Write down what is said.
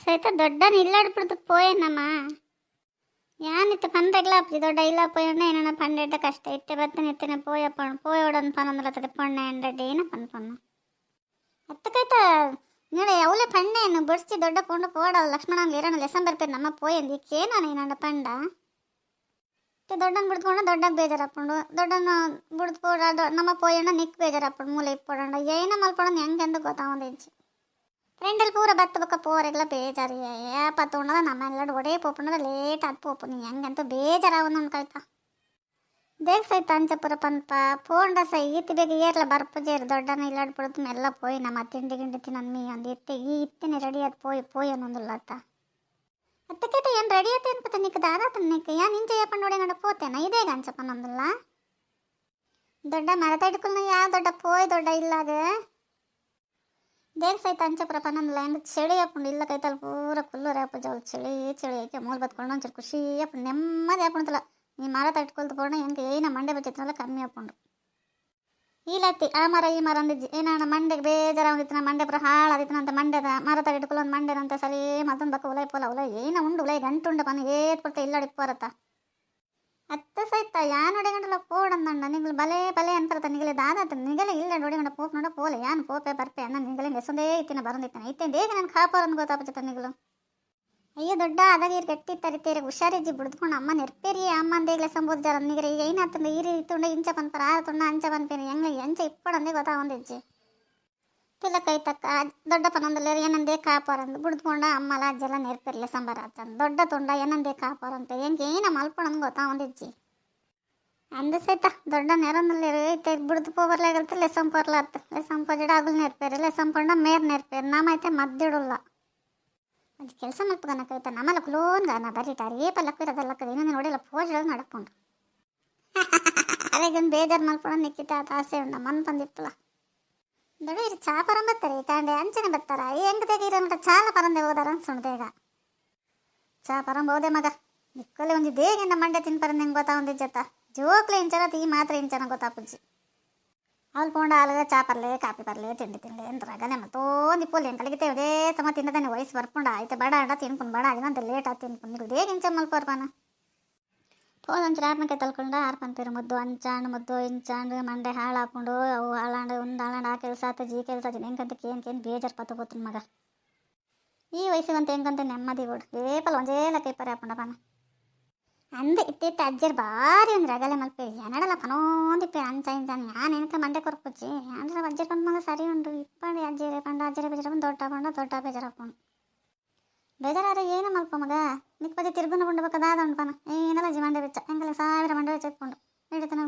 ಸಹಿತ ದೊಡ್ಡನ ಇಲ್ಲಾಡ್ಬಿಡ್ತು ಪೋಯನಮ್ಮ ಯಾನಿತ್ತು ಪಂಡ್ರೆಗ್ಲ ಅಪ್ಪ ದೊಡ್ಡ ಇಲ್ಲ ಪೋಯಣ್ಣ ಏನಣ್ಣ ಪಂಡೆಡ್ಡ ಕಷ್ಟ ಇತ್ತೆ ಬತ್ತನ ಇತ್ತೇನೆ ಪೋಯಪ್ಪಣ್ಣ ಪೋಯೋಡನ್ ಪನಂದ್ರತ್ತದೆ ಪೊಣ್ಣ ಎಂಡಡ್ಡೆ ಏನ ಪನ್ಪಣ್ಣ ಅತ್ತಕೈತ ನೀಳೆ ಅವಳೆ ಪಣ್ಣೇನು ಬಡ್ಸಿ ದೊಡ್ಡ ಪೊಂಡು ಪೋಡಲ್ಲ ಲಕ್ಷ್ಮಣ ಇರೋಣ ಲೆಸನ್ ಬರ್ಪೇರು ನಮ್ಮ ಪೋಯಂದು ಈಕೇನ ನೀನಣ್ಣ ಪಂಡ ದೊಡ್ಡನ ಬಿಡ್ಕೊಂಡು ದೊಡ್ಡಗೆ ಬೇಜಾರಪ್ಪಂಡು ದೊಡ್ಡನ ಬಿಡ್ದು ಪೋಡ ನಮ್ಮ ಪೋಯಣ್ಣ ನಿಕ್ ಬೇಜಾರಪ್ಪಂಡು ಮೂಲೆ ಇಪ್ಪೋಡಂಡ ಏನ ಮಲ್ಪೊಂಡು ಹೆಂಗೆಂದು ಗೊತ್ತಾವಂದು ಹೆಂಚು ಫ್ರೆಂಡಲ್ಲಿ ಪೂರ ಬತ್ತಬಕ್ಕ ಪೋರೆಗ್ಲ ಬೇಜಾರು ಏಪ ತೊಗೊಂಡದ ನಮ್ಮೆಲ್ಲ ಒಡೇ ಪೋಪಣ್ಣದ ಲೇಟ್ ಆದ ಪೋಪು ನೀ ಹೆಂಗಂತ ಬೇಜಾರಾವನು ಅನ್ಕಾಯ್ತಾ ದೇख ಸಹಿತ ಅಂಚಪುರ ಪನ್ಪ ಪೋಂಡ ಸೈ ಈತಿ ಬೇಗ ಏರ್ಲ ಬರ್ಪಜೇರು ದೊಡ್ಡನ ಇಲ್ಲಾಡ್ಬಿಡುದು ಮೆಲ್ಲ ಪೋಯಿ ನಮ್ಮ ತಿಂಡಿ ಗಿಂಡಿ ತಿನ್ನನ್ ಮೀ ಒಂದು ಇತ್ತೆ ಈ ಇತ್ತಿನ ರೆಡಿ ಆದ ಪೋಯಿ ಅನ್ನೊಂದಿಲ್ಲ ಅತ್ತ ಅತ್ತಕೈತ ಏನು ರೆಡಿ ಆತ ಅನ್ಪತ್ತ ನಿಕ್ಕ ದಾದಾತ ನಿಕ್ಕ ಯಾನ್ ಇಂಚ ಯಾಪಣ್ಣ ನೋಡಿ ಗಂಡ ಪೋತೇನ ಇದೇಗ ಅಂಚಪ್ಪನೊಂದಿಲ್ಲ ದೊಡ್ಡ ಮರದ ಹಿಡ್ಕೊಳ್ನ ಯಾವ ದೊಡ್ಡ ಪೋಯ್ ದೊಡ್ಡ ಇಲ್ಲಾಗ ದೇख ಸಹಿತ ಅಂಚಪುರ ಪನ್ನೊಂದಿಲ್ಲ ಹೆಂಗೆ ಚಳಿ ಹಾಕೊಂಡು ಇಲ್ಲ ಕೈತಲ್ಲಿ ಪೂರ ಫುಲ್ಲು ರೇಪಜ ಅವ್ಳು ಚಳಿ ಯಾಕೆ ಮೂಲ ಬತ್ಕೊಂಡು ಒಂಚೂರು ಖುಷಿ ಹಾಕೊಂಡು ನೆಮ್ಮದಿ ಹಾಕೊಂತಲ್ಲ ನೀ ಮರ ತಟ್ಕೊಳ್ತು ಪೋಣ ಹೆಂಗೆ ಏನ ಮಂಡೆ ಬಚ್ಚಿತ್ತನಲ್ಲ ಕಮ್ಮಿ ಹಾಕೊಂಡು ಈಲತ್ತಿ ಆ ಮರ ಈ ಮರ ಅಂದಿಜ್ಜಿ ಏನಣ್ಣ ಮಂಡೆಗೆ ಬೇಜಾರಾಗಿತ್ತು ನಾ ಮಂಡೆ ಪುರ ಹಾಳಾದಿತ್ತು ಅಂತ ಮಂಡ್ಯದ ಮರ ತಗಿಟ್ಕೊಳ್ಳೋ ಒಂದು ಮಂಡ್ಯದಂತ ಸರಿ ಮತ್ತೊಂದು ಬಕ್ಕ ಉಲೈ ಪೋಲ ಉಲೈ ಏನ ಉಂಡು ಉಲೈ ಗಂಟುಂಡ ಪನ್ನ ಏತ್ ಕೊಡ್ತಾ ಇಲ್ಲಾಡಿಪ್ಪೋರತ್ತ ಅತ್ತ ಸಹಿತ ಯಾನ್ ಹೊಡೆಗಂಡಲ್ಲ ಪೋಡಂದಣ್ಣ ನಿಂಗಳು ಬಲೆ ಬಲೆ ಅನ್ಪರತ್ತ ನಿಗಲೆ ದಾದಾತ ನಿಗಲೆ ಇಲ್ಲ ಹೊಡೆಗಂಡ ಪೋಪ್ ನೋಡ ಪೋಲೆ ಯಾನ್ ಪೋಪೆ ಬರ್ಪೆ ಅನ್ನ ನಿಗಲೆ ನೆಸಂದೇ ಇತ್ತಿನ ಬರಂದಿತ್ತಾನೆ ಇತ್ತೇನು ಹೇಗೆ ನಾನು ಕಾಪಾರನ್ನು ಗೊತ್ತಾಪಚ್ಚತ್ತ ನಿಗಳು ಅಯ್ಯೋ ದೊಡ್ಡ ಅದಗೀರ್ ಗಟ್ಟಿ ತರಿತೇರೆ ಹುಷಾರಿಜ್ಜಿ ಬಿಡ್ದುಕೊಂಡು ಅಮ್ಮ ನೆರ್ಪೇರಿ ಅಮ್ಮ ಅಂದೇಗ್ಲೆ ಸಂಬೋದು ಜರ ನಿಗರೆ ಈಗ ಏನಾತಂದ ಈರಿ ತುಂಡ ಇಂಚ ಪನ್ಪರ ಆ ತುಂಡ ಅಂಚ ಪನ್ಪೇರಿ ಹೆಂಗೆ ಎಂಚ ಇಪ್ಪಡಂದೇ ಗೊತ್ತಾವಂದಿಜ್ಜಿ ತಿಲ್ಲ ಕೈ ತಕ್ಕ ದೊಡ್ಡ ಪನೊಂದಲ್ಲ ಏನಂದೇ ಕಾಪಾರಂದು ಬಿಡ್ದುಕೊಂಡ ಅಮ್ಮಲ ಅಜ್ಜೆಲ್ಲ ನೆರ್ಪೇರ್ಲೆ ಸಂಬಾರ ಆತಂದು ದೊಡ್ಡ ತುಂಡ ಏನಂದೇ ಕಾಪಾರಂತ ಹೆಂಗೆ ಏನ ಮಲ್ಪಣಂದು ಗೊತ್ತಾವಂದಿಜ್ಜಿ ಅಂದ ಸಹಿತ ದೊಡ್ಡ ನೆರನಲ್ಲಿ ಐತೆ ಬಿಡ್ದು ಪೋಬರ್ಲಾಗಲ್ತ ಲೆಸಂ ಪರ್ಲಾತ್ ಲೆಸಂ ಪಜಡ ಆಗಲ್ ನೆರ್ಪೇರಿ ಲೆಸಂ ಪಂಡ ಮೇರ್ ನೆರ್ಪೇರಿ ನಮ್ಮೈತೆ ಮದ್ದಿಡಲ್ಲ ಅದು ಕೆಲಸ ಮಲ್ಪಗನಕೈತ ನಮ್ಮಲ್ಲ ಕ್ಲೋನ್ ಗಾನ ಬರೀಟಾರಿ ಏಪ ಲಕ್ಕಿರೋದಲ್ಲಕ್ಕ ಇನ್ನೊಂದು ನೋಡಿಲ್ಲ ಪೋಜ್ ನಡಕೊಂಡು ಅವೆಗೊಂದು ಬೇಜಾರು ಮಲ್ಪಣ ನಿಕ್ಕಿತ ಆತ ಆಸೆ ಉಂಡ ಮನ್ ಬಂದಿಪ್ಪಲ ದೊಡ್ಡ ಇದು ಚಾ ಪರಂ ಬರ್ತಾರೆ ಕಾಂಡೆ ಅಂಚನೆ ಬರ್ತಾರ ಹೆಂಗ್ ತೆಗೀರ ಮಟ ಚಾಲ ಪರಂದೆ ಹೋದಾರ ಅನ್ಸುಣ್ದೇಗ ಚಾ ಪರಂ ಬೋದೆ ಮಗ ನಿಕ್ಕಲೆ ಒಂದು ದೇಗಿಂದ ಮಂಡೆ ತಿನ್ಪರಂದು ಹೆಂಗೆ ಗೊತ್ತಾ ಒಂದು ಜೊತ್ತ ಜೋಕ್ಲೆ ಇಂಚನ ಈ ಮಾತ್ರ ಇಂಚನ ಗೊತ್ತಾಪುಜ್ಜಿ ಅವ್ಳು ಪೋಂಡ ಆಲಗ ಚಾ ಪರ್ಲೆ ಕಾಪಿ ಪರ್ಲೆ ತಿಂಡಿ ತಿನ್ಲೆ ಎಂದ್ರಾಗನೆ ಮತ್ತೊಂದು ಇಪ್ಪೋಲಿ ಹೆಂಗೆ ಕಲಿಗಿತೆ ಅದೇ ಸಮ ತಿನ್ನದಾನೆ ವಯಸ್ಸು ಬರ್ಪುಂಡ ಆಯ್ತು ಬಡ ಆಡ ತಿನ್ಕೊಂಡು ಬಡ ಆಗಿನ ಅಂತ ಲೇಟ್ ಆಗಿ ತಿನ್ಕೊಂಡು ನೀವು ದೇಗ ಇಂಚ ಮಲ್ಪರ್ಪಾನ ಪೋಲ್ ಒಂಚೂರು ಆರ್ನಕ್ಕೆ ತಲ್ಕೊಂಡು ಆರ್ಪಂತೀರಿ ಮುದ್ದು ಅಂಚಾಂಡು ಮುದ್ದು ಇಂಚಾಂಡು ಮಂಡೆ ಹಾಳು ಹಾಕೊಂಡು ಅವು ಹಾಳಾಂಡು ಒಂದು ಹಾಳಾಂಡು ಆ ಕೆಲಸ ಆತ ಜಿ ಕೆಲಸ ಆತ ಹೆಂಗಂತ ಕೇನ್ ಬೇಜಾರು ಪತ್ತ ಗೊತ್ತು ಮಗ ಈ ವಯಸ್ಸಿಗಂತ ಹೆಂಗಂತ ನೆಮ್ಮದಿ ಬಿಡು ಏಪಲ್ ಒಂಜೇಲ ಕೈಪರಿ ಹಾಕೊಂಡಪ್ಪನ ಅಂದೆ ಇತ್ತಿತ್ತ ಅಜ್ಜರ್ ಭಾರಿ ಒಂದು ರಗಲೆ ಮಲ್ಪೆ ಏನಡಲ್ಲ ಪನೋಂದಿಪ್ಪೆ ಅಂಚ ಇಂಚಾನ ಯಾನ್ ಏನಕ್ಕೆ ಮಂಡೆ ಕೊರ್ಪುಚ್ಚಿ ಅಂದ್ರೆ ಅಜ್ಜರ್ ಬಂದ ಮಗ ಸರಿ ಉಂಡು ಇಪ್ಪಂಡು ಅಜ್ಜರೆ ಪಂಡ ಅಜ್ಜರೆ ಬೇಜಾರ ಬಂದು ದೊಡ್ಡ ಬೇಜಾರ ಹಾಕೊಂಡು ಬೇಜಾರಾದ್ರೆ ಏನು ಮಲ್ಪ ಮಗ ನಿಕ್ ಪದೇ ತಿರ್ಗುನ ಉಂಡು ಬೇಕಾದ ಉಂಡು ಪನ ಏನಲ್ಲ ಅಜ್ಜಿ ಮಂಡೆ ಬೆಚ್ಚ ಹೆಂಗಲ್ಲ ಸಾವಿರ ಮಂಡೆ ಬೆಚ್ಚ ಇಟ್ಕೊಂಡು ಹಿಡಿತನ